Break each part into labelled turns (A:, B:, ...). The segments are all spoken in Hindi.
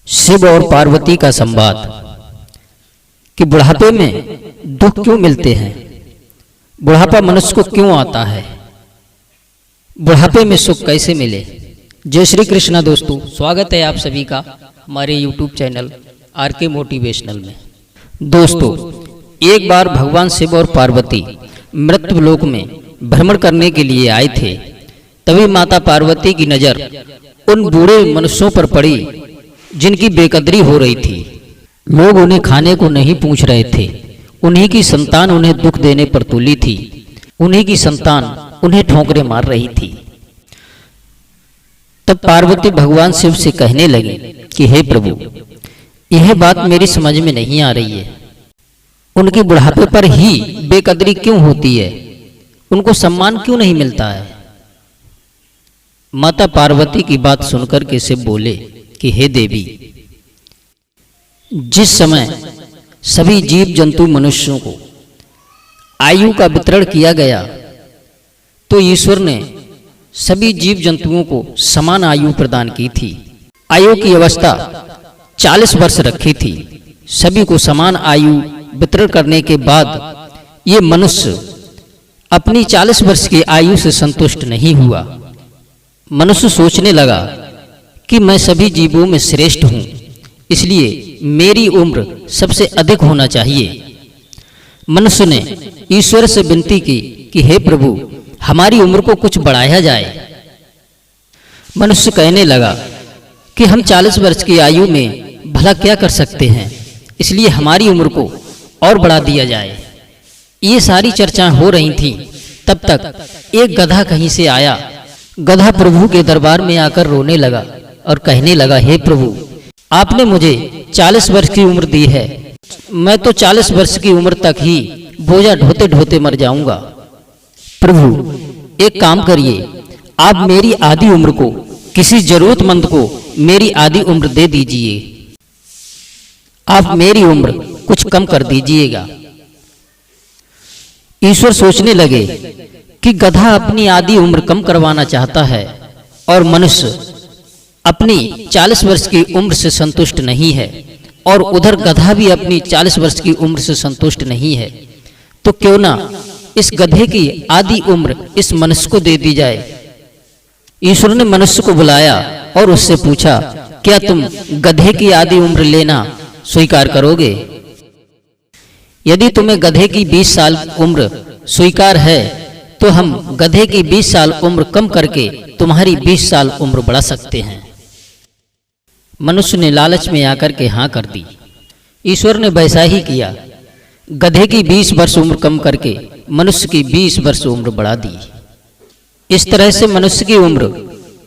A: शिव और पार्वती का संवाद कि बुढ़ापे में दुख क्यों मिलते हैं, बुढ़ापा मनुष्य को क्यों आता है, बुढ़ापे में सुख कैसे मिले। जय श्री कृष्णा दोस्तों, स्वागत है आप सभी का हमारे YouTube चैनल आरके मोटिवेशनल में। दोस्तों, एक बार भगवान शिव और पार्वती मृत्यु लोक में भ्रमण करने के लिए आए थे। तभी माता पार्वती की नजर उन बूढ़े मनुष्यों पर पड़ी जिनकी बेकदरी हो रही थी। लोग उन्हें खाने को नहीं पूछ रहे थे। उन्हीं की संतान उन्हें दुख देने पर तुली थी। उन्हीं की संतान उन्हें ठोकरें मार रही थी। तब पार्वती भगवान शिव से कहने लगी कि हे प्रभु, यह बात मेरी समझ में नहीं आ रही है। उनके बुढ़ापे पर ही बेकदरी क्यों होती है, उनको सम्मान क्यों नहीं मिलता है। माता पार्वती की बात सुनकर के शिव बोले कि हे देवी, जिस समय सभी जीव जंतु मनुष्यों को आयु का वितरण किया गया तो ईश्वर ने सभी जीव जंतुओं को समान आयु प्रदान की थी। आयु की अवस्था 40 वर्ष रखी थी। सभी को समान आयु वितरण करने के बाद ये मनुष्य अपनी 40 वर्ष की आयु से संतुष्ट नहीं हुआ। मनुष्य सोचने लगा कि मैं सभी जीवों में श्रेष्ठ हूं, इसलिए मेरी उम्र सबसे अधिक होना चाहिए। मनुष्य ने ईश्वर से विनती की कि हे प्रभु, हमारी उम्र को कुछ बढ़ाया जाए। मनुष्य कहने लगा कि हम 40 वर्ष की आयु में भला क्या कर सकते हैं, इसलिए हमारी उम्र को और बढ़ा दिया जाए। ये सारी चर्चाएं हो रही थीं। तब तक एक गधा कहीं से आया। गधा प्रभु के दरबार में आकर रोने लगा और कहने लगा, हे प्रभु, आपने मुझे 40 वर्ष की उम्र दी है। मैं तो 40 वर्ष की उम्र तक ही बोझा ढोते ढोते मर जाऊंगा। प्रभु, एक काम करिए, आप मेरी आधी उम्र को किसी जरूरतमंद को मेरी आधी उम्र दे दीजिए। आप मेरी उम्र कुछ कम कर दीजिएगा। ईश्वर सोचने लगे कि गधा अपनी आधी उम्र कम करवाना चाहता है और मनुष्य अपनी 40 वर्ष की उम्र से संतुष्ट नहीं है, और उधर गधा भी अपनी 40 वर्ष की उम्र से संतुष्ट नहीं है। तो क्यों ना इस गधे की आधी उम्र इस मनुष्य को दे दी जाए। ईश्वर ने मनुष्य को बुलाया और उससे पूछा, क्या तुम गधे की आधी उम्र लेना स्वीकार करोगे? यदि तुम्हें गधे की 20 साल उम्र स्वीकार है तो हम गधे की 20 साल उम्र कम करके तुम्हारी 20 साल उम्र बढ़ा सकते हैं। मनुष्य ने लालच में आकर के हाँ कर दी। ईश्वर ने वैसा ही किया। गधे की 20 वर्ष उम्र कम करके मनुष्य की 20 वर्ष उम्र बढ़ा दी। इस तरह से मनुष्य की उम्र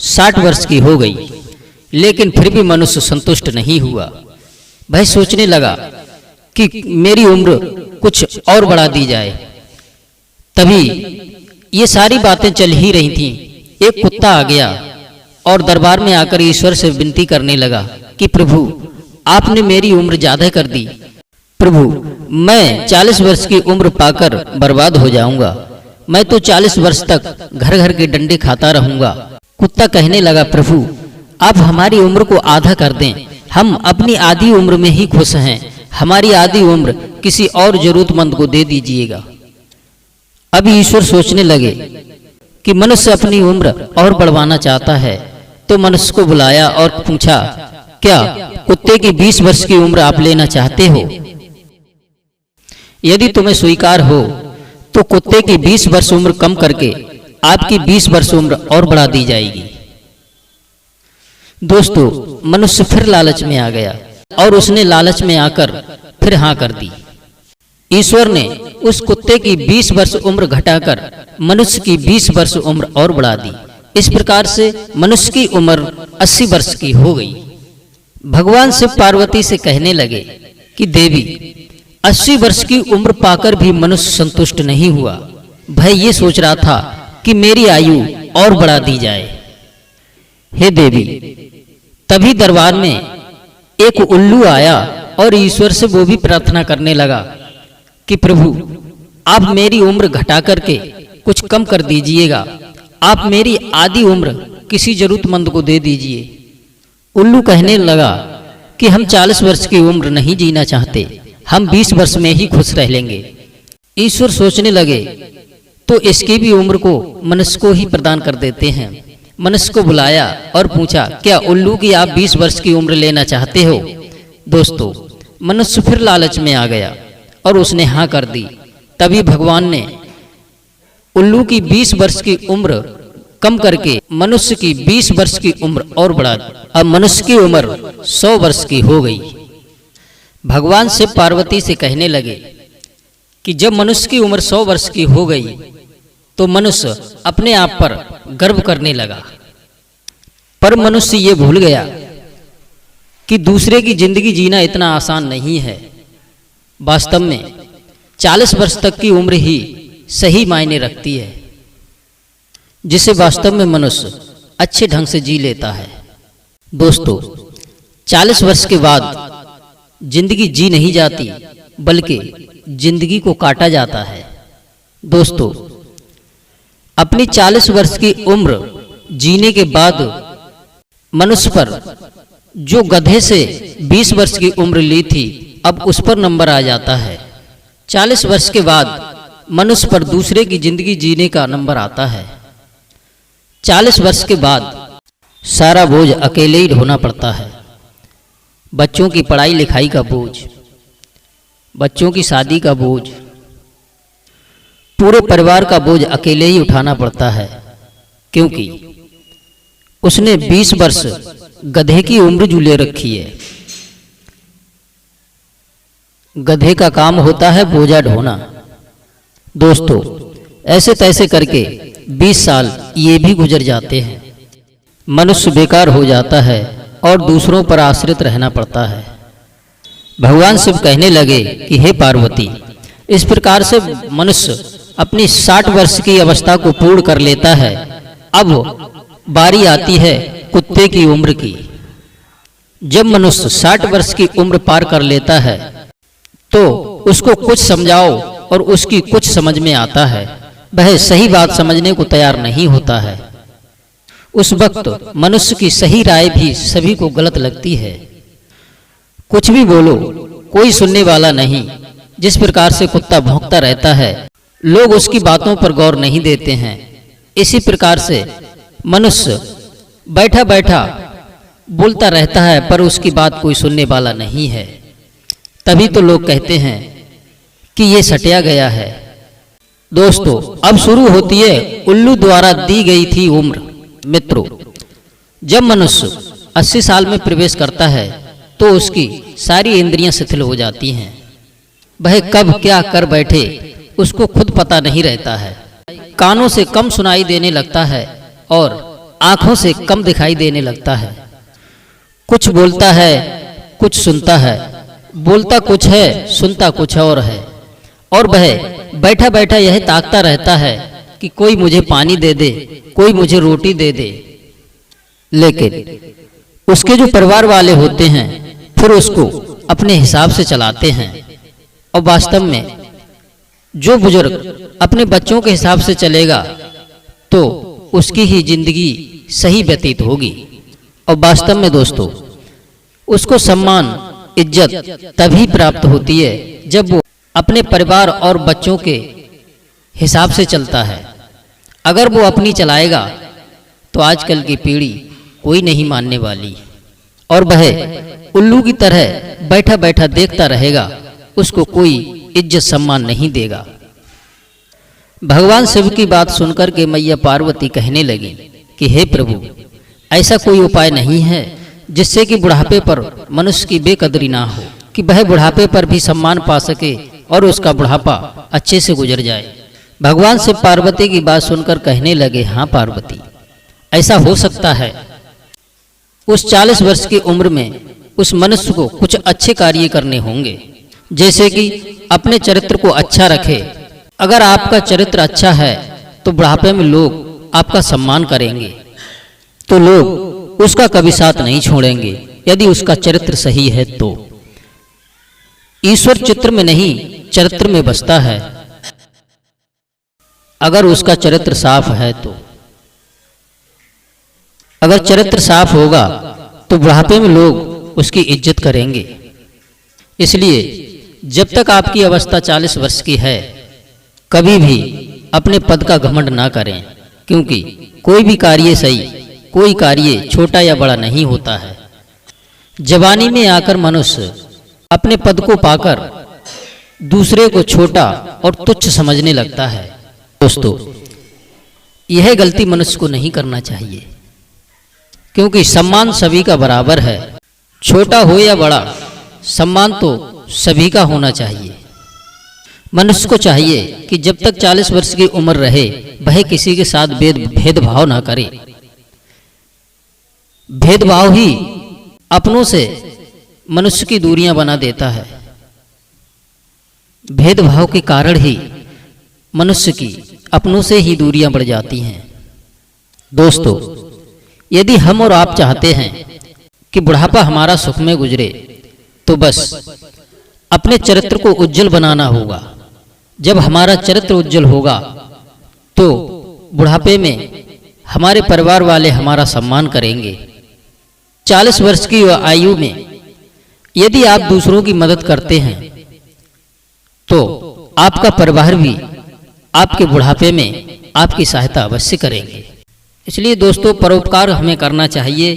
A: 60 वर्ष की हो गई। लेकिन फिर भी मनुष्य संतुष्ट नहीं हुआ। वह सोचने लगा कि मेरी उम्र कुछ और बढ़ा दी जाए। तभी ये सारी बातें चल ही रही थीं। एक कुत्ता आ गया और दरबार में आकर ईश्वर से विनती करने लगा कि प्रभु, आपने मेरी उम्र ज्यादा कर दी। प्रभु, मैं 40 वर्ष की उम्र पाकर बर्बाद हो जाऊंगा। मैं तो 40 वर्ष तक घर घर के डंडे खाता रहूंगा। कुत्ता कहने लगा, प्रभु, आप हमारी उम्र को आधा कर दें। हम अपनी आधी उम्र में ही खुश हैं। हमारी आधी उम्र किसी और जरूरतमंद को दे दीजिएगा। अब ईश्वर सोचने लगे कि मनुष्य अपनी उम्र और बढ़वाना चाहता है। तो मनुष्य को बुलाया और पूछा, क्या कुत्ते की 20 वर्ष की उम्र आप लेना चाहते हो? यदि तुम्हें स्वीकार हो तो कुत्ते की 20 वर्ष उम्र कम करके आपकी 20 वर्ष उम्र और बढ़ा दी जाएगी। दोस्तों, मनुष्य फिर लालच में आ गया और उसने लालच में आकर फिर हाँ कर दी। ईश्वर ने उस कुत्ते की 20 वर्ष उम्र घटाकर मनुष्य की 20 वर्ष उम्र और बढ़ा दी। इस प्रकार से मनुष्य की उम्र 80 वर्ष की हो गई। भगवान शिव पार्वती से कहने लगे कि देवी, 80 वर्ष की उम्र पाकर भी मनुष्य संतुष्ट नहीं हुआ। वह ये सोच रहा था कि मेरी आयु और बढ़ा दी जाए। हे देवी, तभी दरबार में एक उल्लू आया और ईश्वर से वो भी प्रार्थना करने लगा कि प्रभु, आप मेरी उम्र घटा करके कुछ कम कर दीजिएगा। आप मेरी आधी उम्र किसी जरूरतमंद को दे दीजिए। उल्लू कहने लगा कि हम 40 वर्ष की उम्र नहीं जीना चाहते, हम 20 वर्ष में ही खुश रह लेंगे। ईश्वर सोचने लगे तो इसकी भी उम्र को मनुष्य को ही प्रदान कर देते हैं। मनुष्य को बुलाया और पूछा, क्या उल्लू की आप 20 वर्ष की उम्र लेना चाहते हो? दोस्तों, मनुष्य फिर लालच में आ गया और उसने हाँ कर दी। तभी भगवान ने उल्लू की 20 वर्ष की उम्र कम करके मनुष्य की 20 वर्ष की उम्र और बढ़ा दी। अब मनुष्य की उम्र 100 वर्ष की हो गई। भगवान शिव पार्वती से कहने लगे कि जब मनुष्य की उम्र 100 वर्ष की हो गई तो मनुष्य अपने आप पर गर्व करने लगा। पर मनुष्य ये भूल गया कि दूसरे की जिंदगी जीना इतना आसान नहीं है। वास्तव में 40 वर्ष तक की उम्र ही सही मायने रखती है, जिसे वास्तव में मनुष्य अच्छे ढंग से जी लेता है। दोस्तों, 40 वर्ष के बाद जिंदगी जी नहीं जाती, बल्कि जिंदगी को काटा जाता है। दोस्तों, अपनी 40 वर्ष की उम्र जीने के बाद मनुष्य पर जो गधे से 20 वर्ष की उम्र ली थी, अब उस पर नंबर आ जाता है। 40 वर्ष के बाद मनुष्य पर दूसरे की जिंदगी जीने का नंबर आता है। 40 वर्ष के बाद सारा बोझ अकेले ही ढोना पड़ता है। बच्चों की पढ़ाई लिखाई का बोझ, बच्चों की शादी का बोझ, पूरे परिवार का बोझ अकेले ही उठाना पड़ता है, क्योंकि उसने 20 वर्ष गधे की उम्र जो ले रखी है। गधे का काम होता है बोझा ढोना। दोस्तों, ऐसे तैसे करके 20 साल ये भी गुजर जाते हैं। मनुष्य बेकार हो जाता है और दूसरों पर आश्रित रहना पड़ता है। भगवान शिव कहने लगे कि हे पार्वती, इस प्रकार से मनुष्य अपनी 60 वर्ष की अवस्था को पूर्ण कर लेता है। अब बारी आती है कुत्ते की उम्र की। जब मनुष्य 60 वर्ष की उम्र पार कर लेता है तो उसको कुछ समझाओ और उसकी कुछ समझ में आता है, वह सही बात समझने को तैयार नहीं होता है। उस वक्त मनुष्य की सही राय भी सभी को गलत लगती है। कुछ भी बोलो, कोई सुनने वाला नहीं। जिस प्रकार से कुत्ता भौंकता रहता है, लोग उसकी बातों पर गौर नहीं देते हैं। इसी प्रकार से मनुष्य बैठा बैठा बोलता रहता है, पर उसकी बात कोई सुनने वाला नहीं है। तभी तो लोग कहते हैं कि ये सटिया गया है। दोस्तों, अब शुरू होती है उल्लू द्वारा दी गई थी उम्र। मित्रों, जब मनुष्य 80 साल में प्रवेश करता है तो उसकी सारी इंद्रियां शिथिल हो जाती हैं। वह कब क्या कर बैठे उसको खुद पता नहीं रहता है। कानों से कम सुनाई देने लगता है और आंखों से कम दिखाई देने लगता है। कुछ बोलता है, कुछ सुनता है। बोलता कुछ है, सुनता कुछ और है। और वह बैठा बैठा यह ताकता रहता है कि कोई मुझे पानी दे दे, कोई मुझे रोटी दे दे। लेकिन उसके जो परिवार वाले होते हैं फिर उसको अपने हिसाब से चलाते हैं। और वास्तव में जो बुजुर्ग अपने बच्चों के हिसाब से चलेगा तो उसकी ही जिंदगी सही व्यतीत होगी। और वास्तव में दोस्तों, उसको सम्मान इज्जत तभी प्राप्त होती है जब वो अपने परिवार और बच्चों के हिसाब से चलता है। अगर वो अपनी चलाएगा तो आजकल की पीढ़ी कोई नहीं मानने वाली, और वह उल्लू की तरह बैठा बैठा देखता रहेगा, उसको कोई इज्जत सम्मान नहीं देगा। भगवान शिव की बात सुनकर के मैया पार्वती कहने लगी कि हे प्रभु, ऐसा कोई उपाय नहीं है जिससे कि बुढ़ापे पर मनुष्य की बेकदरी ना हो, कि वह बुढ़ापे पर भी सम्मान पा सके और उसका बुढ़ापा अच्छे से गुजर जाए। भगवान शिव पार्वती की बात सुनकर कहने लगे, हाँ पार्वती, ऐसा हो सकता है। उस 40 वर्ष की उम्र में उस मनुष्य को कुछ अच्छे कार्य करने होंगे, जैसे कि अपने चरित्र को अच्छा रखे। अगर आपका चरित्र अच्छा है तो बुढ़ापे में लोग आपका सम्मान करेंगे, तो लोग उसका कभी साथ नहीं छोड़ेंगे यदि उसका चरित्र सही है तो। ईश्वर चित्र में नहीं, चरित्र में बसता है। अगर उसका चरित्र साफ है तो, अगर चरित्र साफ होगा तो बुढ़ापे में लोग उसकी इज्जत करेंगे। इसलिए जब तक आपकी अवस्था 40 वर्ष की है, कभी भी अपने पद का घमंड ना करें, क्योंकि कोई भी कार्य सही, कोई कार्य छोटा या बड़ा नहीं होता है। जवानी में आकर मनुष्य अपने पद को पाकर दूसरे को छोटा और तुच्छ समझने लगता है। दोस्तों, यह गलती मनुष्य को नहीं करना चाहिए, क्योंकि सम्मान सभी का बराबर है। छोटा हो या बड़ा, सम्मान तो सभी का होना चाहिए। मनुष्य को चाहिए कि जब तक 40 वर्ष की उम्र रहे, वह किसी के साथ भेदभाव ना करे। भेदभाव ही अपनों से मनुष्य की दूरियां बना देता है। भेदभाव के कारण ही मनुष्य की अपनों से ही दूरियां बढ़ जाती हैं। दोस्तों, यदि हम और आप चाहते हैं कि बुढ़ापा हमारा सुख में गुजरे, तो बस अपने चरित्र को उज्जवल बनाना होगा। जब हमारा चरित्र उज्जवल होगा, तो बुढ़ापे में हमारे परिवार वाले हमारा सम्मान करेंगे। 40 वर्ष की आयु में यदि आप दूसरों की मदद करते हैं, तो आपका परिवार भी आपके बुढ़ापे में आपकी सहायता अवश्य करेंगे। इसलिए दोस्तों, परोपकार हमें करना चाहिए।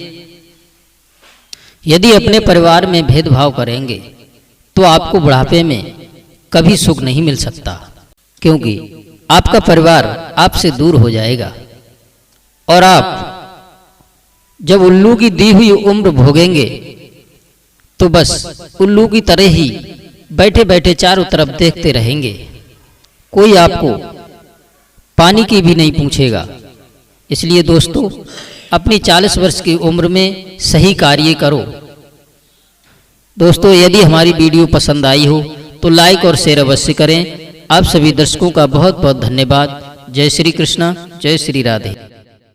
A: यदि अपने परिवार में भेदभाव करेंगे, तो आपको बुढ़ापे में कभी सुख नहीं मिल सकता, क्योंकि आपका परिवार आपसे दूर हो जाएगा और आप जब उल्लू की दी हुई उम्र भोगेंगे, तो बस उल्लू की तरह ही बैठे बैठे चारों तरफ देखते रहेंगे। कोई आपको पानी की भी नहीं पूछेगा। इसलिए दोस्तों, अपनी 40 वर्ष की उम्र में सही कार्य करो। दोस्तों, यदि हमारी वीडियो पसंद आई हो तो लाइक और शेयर अवश्य करें। आप सभी दर्शकों का बहुत बहुत धन्यवाद। जय श्री कृष्णा, जय श्री राधे।